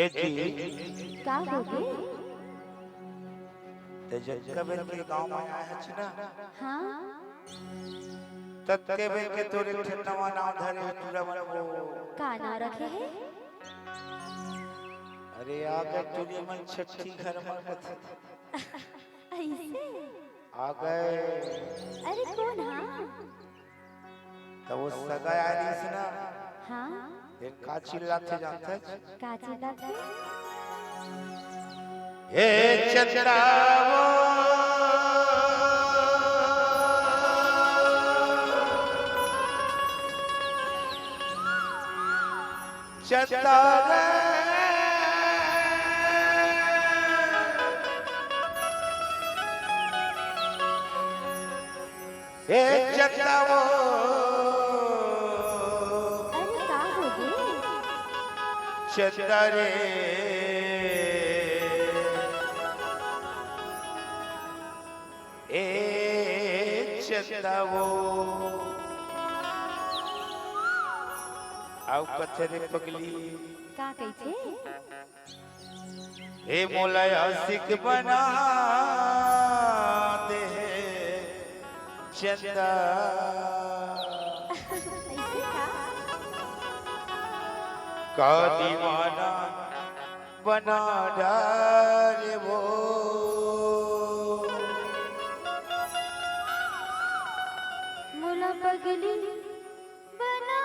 ए जी का होगे? ते जक्का बेल के गांव में आया है ना हाँ, तत के बेल के तोरे ठन्नवा नाव धरे पूरा मन वो का ना रखे है? अरे आ गए तुझे मन छठी घर में कथे ऐसे? आ गए अरे कौन हाँ? तो वो सगा आली से ना हाँ, ये का चिल्लाते जानता है का चिल्लाते? ए चंद्रावो चंद्रा ए चंद्रावो अरे का होगे? चंद्रे ए चंद्रावो आओ कथरे पगली का कैसे? हे मोला आशिक बना दे चंदा ऐसे का दीवाना बना डाले वो मोला पगली बना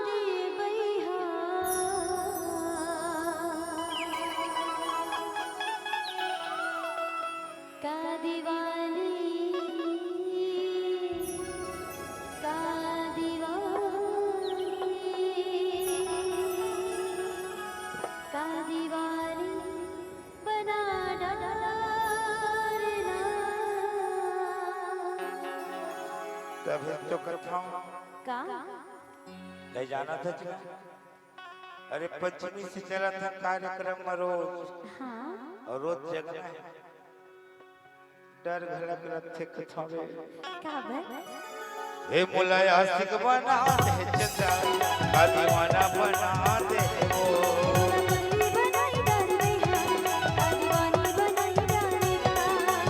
दे बैहा का दीवानी का दीवानी का दीवानी बना डालना तभी तो कथाऊं का ले जाना था जी अरे पंचमी से चला था कार्यक्रम में रोज हाँ और रोज जगना है डर घलक रथे कथावे का बर हे मोला आशिक बना दे चंदा का दीवाना बना दे वो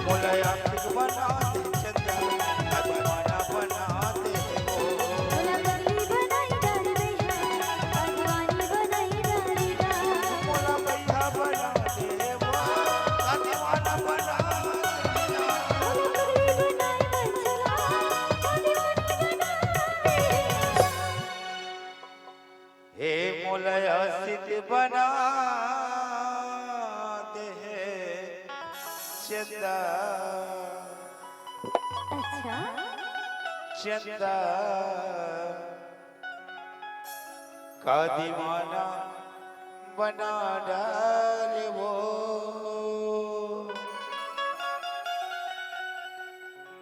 मोला आशिक बना दे चंदा का दीवाना बना दे वो मोला भैया बना दे वो का दीवाना बना हे मोला आशिक बना दे चंदा अच्छा चंदा का दीवाना बना डाले वो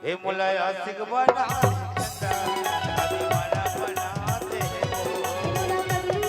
हे मोला आशिक बना चंदा का दीवाना बना दे वो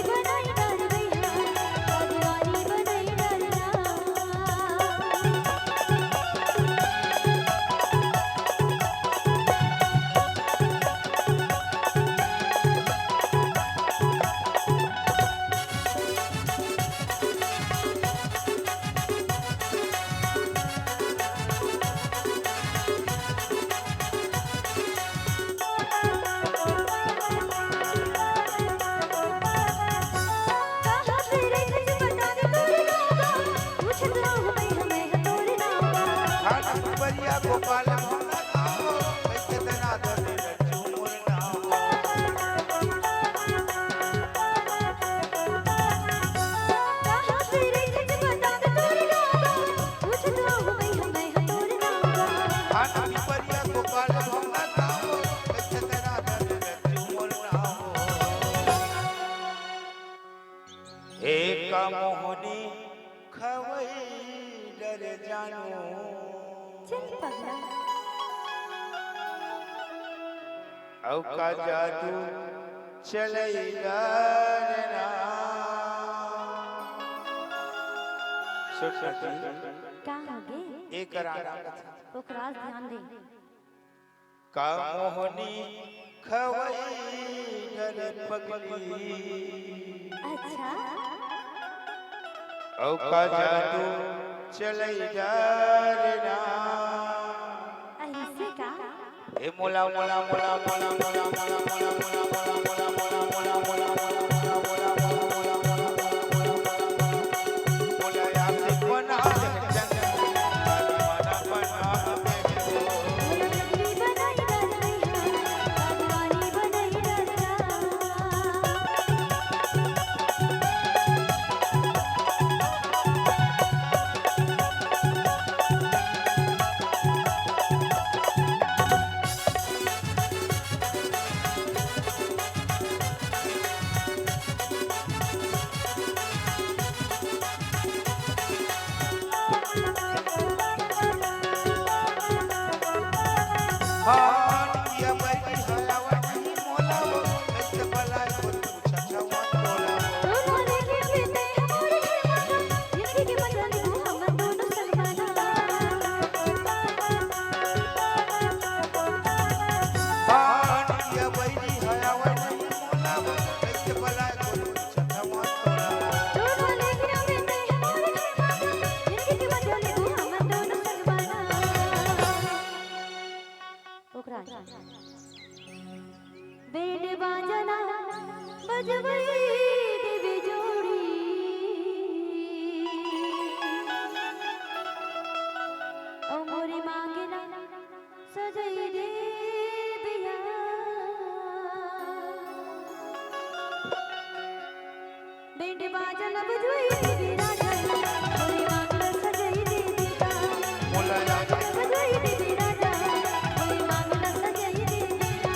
खाना बढ़िया गोपाल मोना आओ कैसे तना दे झूमर ना खाना बढ़िया गोपाल मोना आओ कैसे तना दे झूमर ना एक मोहनी खवई डर जानो चल पगला औ का जादू चलेगा ना सुन का होगे? एक राना ओकरा ध्यान दे का मोहनी खवई डर पगली अच्छा औका जादू चलई जा रे ना ऐसे का ए मोला मोला मोला मोला मोला मोला मोला मोला मोला मोला मोला मोला मोला मोला मोला याद बना दे दीवाना बना दे दीवानी बनाई डरना दीवानी बनाई हां किया बड़ी हलावट मोला वो ऐसे भला को पूछा छवा तोला दोनों लेके बीते हमारे खिलवाना जिंदगी के बदले को हम दोनों सलमाना हां किया बड़ी हलावट मोला वो ऐसे भला को पूछा छवा तोला दोनों लेके बीते हमारे खिलवाना जिंदगी के बदले को हम दोनों सलमाना ओकरा बेड बाजना बजवई देवी जोड़ी ओ मोरी मांगना सजई दे बिया बेड बाजना बजवई देवी राजा मोरी मांगना सजई दे बिया मोला याद बजवई देवी राजा मोरी मांगना सजई दे बिया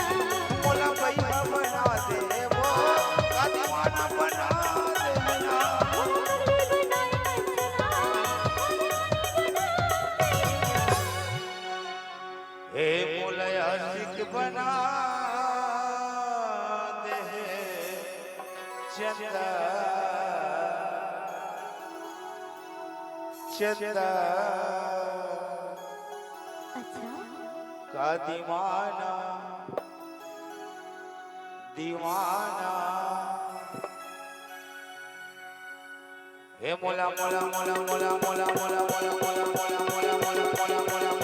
मोला पैसा बना दे वो का दीवाना बना दे ना पगली बनाई कंचना हे मोला आशिक बना दे चंदा चंदा अच्छा का दीवाना दीवाना हे मोला मोला मोला मोला मोला मोला मोला मोला मोला मोला मोला मोला